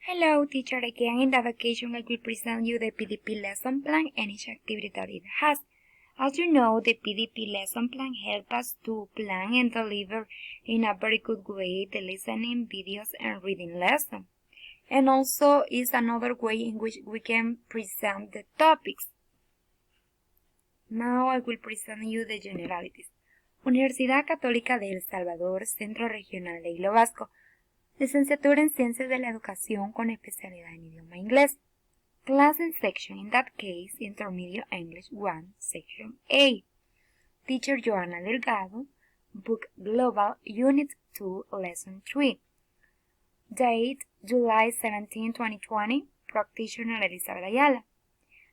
Hello, teacher again. In that occasion, I will present you the PDP lesson plan and each activity that it has. As you know, the PDP lesson plan helps us to plan and deliver in a very good way the listening, videos, and reading lesson. And also is another way in which we can present the topics. Now I will present you the generalities. Universidad Católica de El Salvador, Centro Regional de Hilo Vasco. Licenciatura en Ciencias de la Educación con especialidad en idioma inglés. Class and section, in that case, Intermediate English 1, Section A. Teacher Joana Delgado, Book Global, Unit 2, Lesson 3. Date, July 17, 2020, Practitioner Elizabeth Ayala.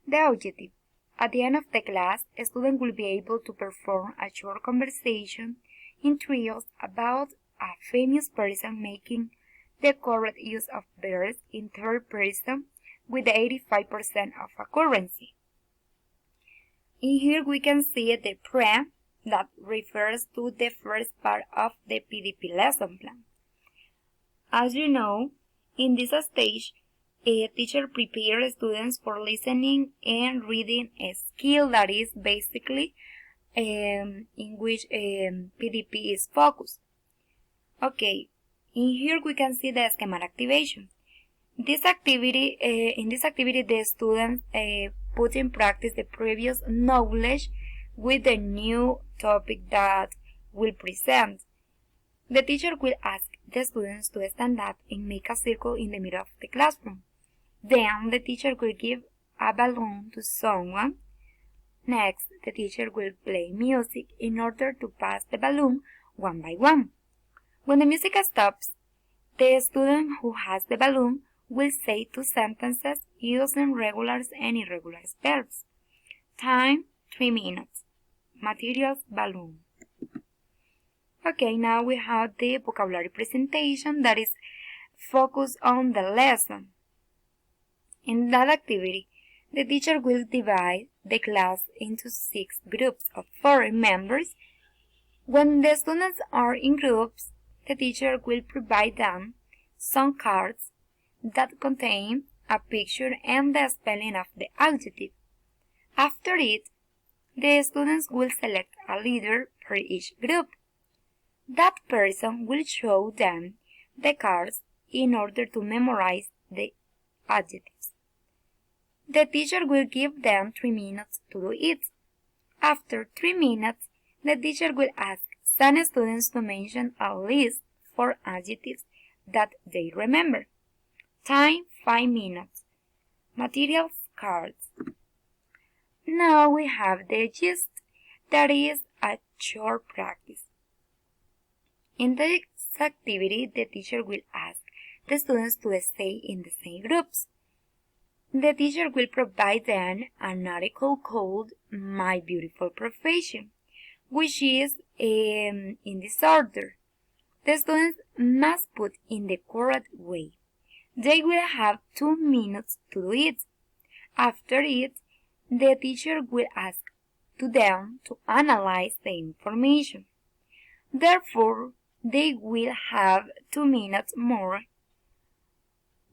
The objective. At the end of the class, a student will be able to perform a short conversation in trios about a famous person making the correct use of verbs in third person with the 85% of accuracy. In here we can see the pre that refers to the first part of the PDP lesson plan. As you know, in this stage, a teacher prepares students for listening and reading a skill that is basically in which PDP is focused. Okay, in here we can see the schematic activation. In this activity, the students put in practice the previous knowledge with the new topic that will present. The teacher will ask the students to stand up and make a circle in the middle of the classroom. Then the teacher will give a balloon to someone. Next, the teacher will play music in order to pass the balloon one by one. When the music stops, the student who has the balloon will say 2 sentences using regular and irregular verbs. Time, 3 minutes. Materials, balloon. Okay, now we have the vocabulary presentation that is focused on the lesson. In that activity, the teacher will divide the class into 6 groups of 4 members. When the students are in groups, the teacher will provide them some cards that contain a picture and the spelling of the adjective. After it, the students will select a leader per each group. That person will show them the cards in order to memorize the adjectives. The teacher will give them 3 minutes to do it. After 3 minutes, the teacher will ask some students to mention at least 4 adjectives that they remember. Time, 5 minutes. Materials, cards. Now we have the gist, that is a short practice. In this activity, the teacher will ask the students to stay in the same groups. The teacher will provide them an article called My Beautiful Profession, which is in this order. The students must put in the correct way. They will have 2 minutes to do it. After it, the teacher will ask to them to analyze the information. Therefore, they will have 2 minutes more.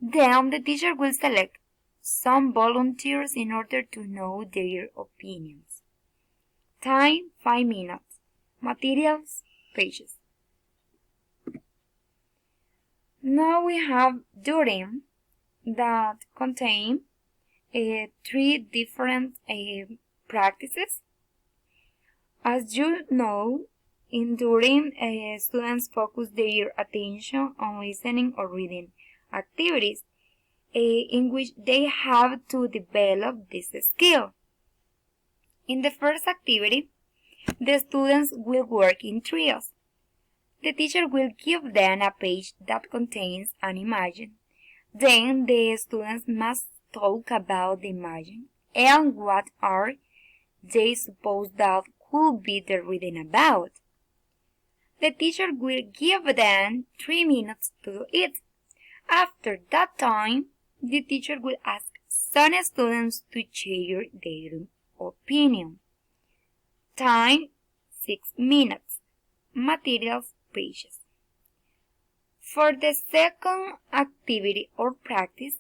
Then the teacher will select some volunteers in order to know their opinions. Time, 5 minutes. Materials, pages. Now we have during that contain 3 different practices. As you know, in during students focus their attention on listening or reading activities in which they have to develop this skill. In the first activity, the students will work in trios. The teacher will give them a page that contains an image. Then the students must talk about the image and what are they suppose that could be the reading about. The teacher will give them 3 minutes to do it. After that time, the teacher will ask some students to share their opinion. Time, 6 minutes. Materials, pages. For the second activity or practice,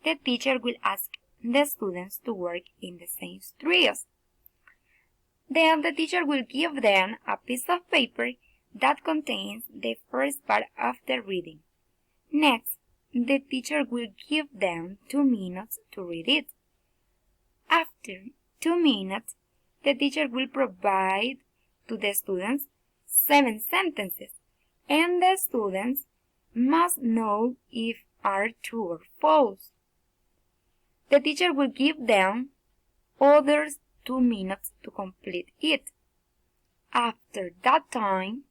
the teacher will ask the students to work in the same trios. Then the teacher will give them a piece of paper that contains the first part of the reading. Next, the teacher will give them 2 minutes to read it. After 2 minutes, the teacher will provide to the students 7 sentences, and the students must know if are true or false. The teacher will give them others 2 minutes to complete it. After that time,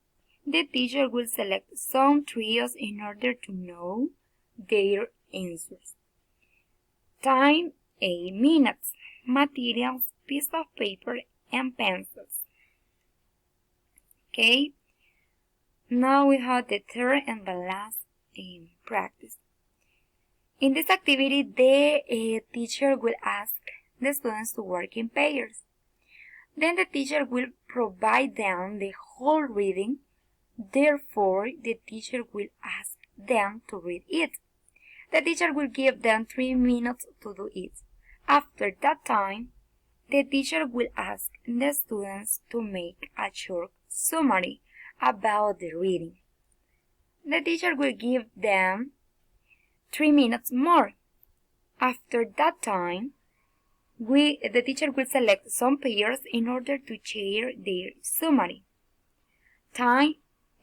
the teacher will select some trios in order to know their answers. Time 8 minutes. Materials, piece of paper, and pencils. Okay, now we have the third and the last practice. In this activity, the teacher will ask the students to work in pairs. Then the teacher will provide them the whole reading. Therefore, the teacher will ask them to read it. The teacher will give them 3 minutes to do it. After that time, the teacher will ask the students to make a short summary about the reading. The teacher will give them 3 minutes more. After that time, the teacher will select some pairs in order to share their summary. Time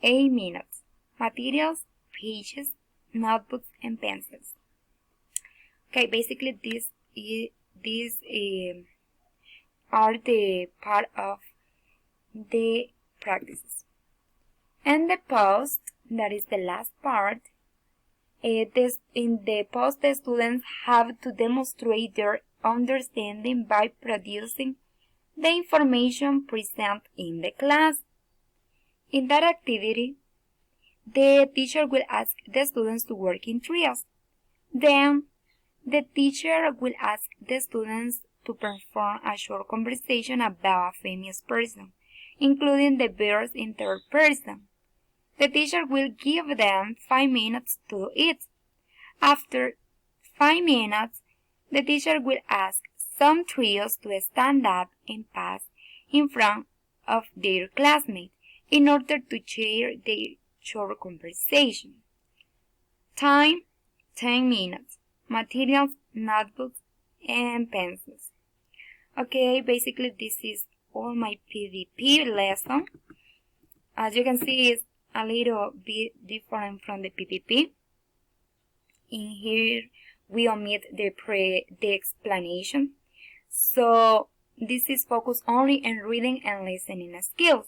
8 minutes. Materials, pages, notebooks, and pencils. Okay, basically these are the part of the practices. And the post, that is the last part, in the post the students have to demonstrate their understanding by producing the information present in the class. In that activity, the teacher will ask the students to work in trios. Then, the teacher will ask the students to perform a short conversation about a famous person, including the verbs in third person. The teacher will give them 5 minutes to do it. After 5 minutes, the teacher will ask some trios to stand up and pass in front of their classmates in order to share their short conversation. Time 10 minutes. Materials, notebooks, and pencils. Okay, basically this is all my PVP lesson. As you can see, it's a little bit different from the PPP. In here, we omit the explanation. So this is focused only on reading and listening skills.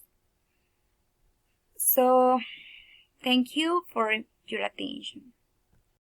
So thank you for your attention.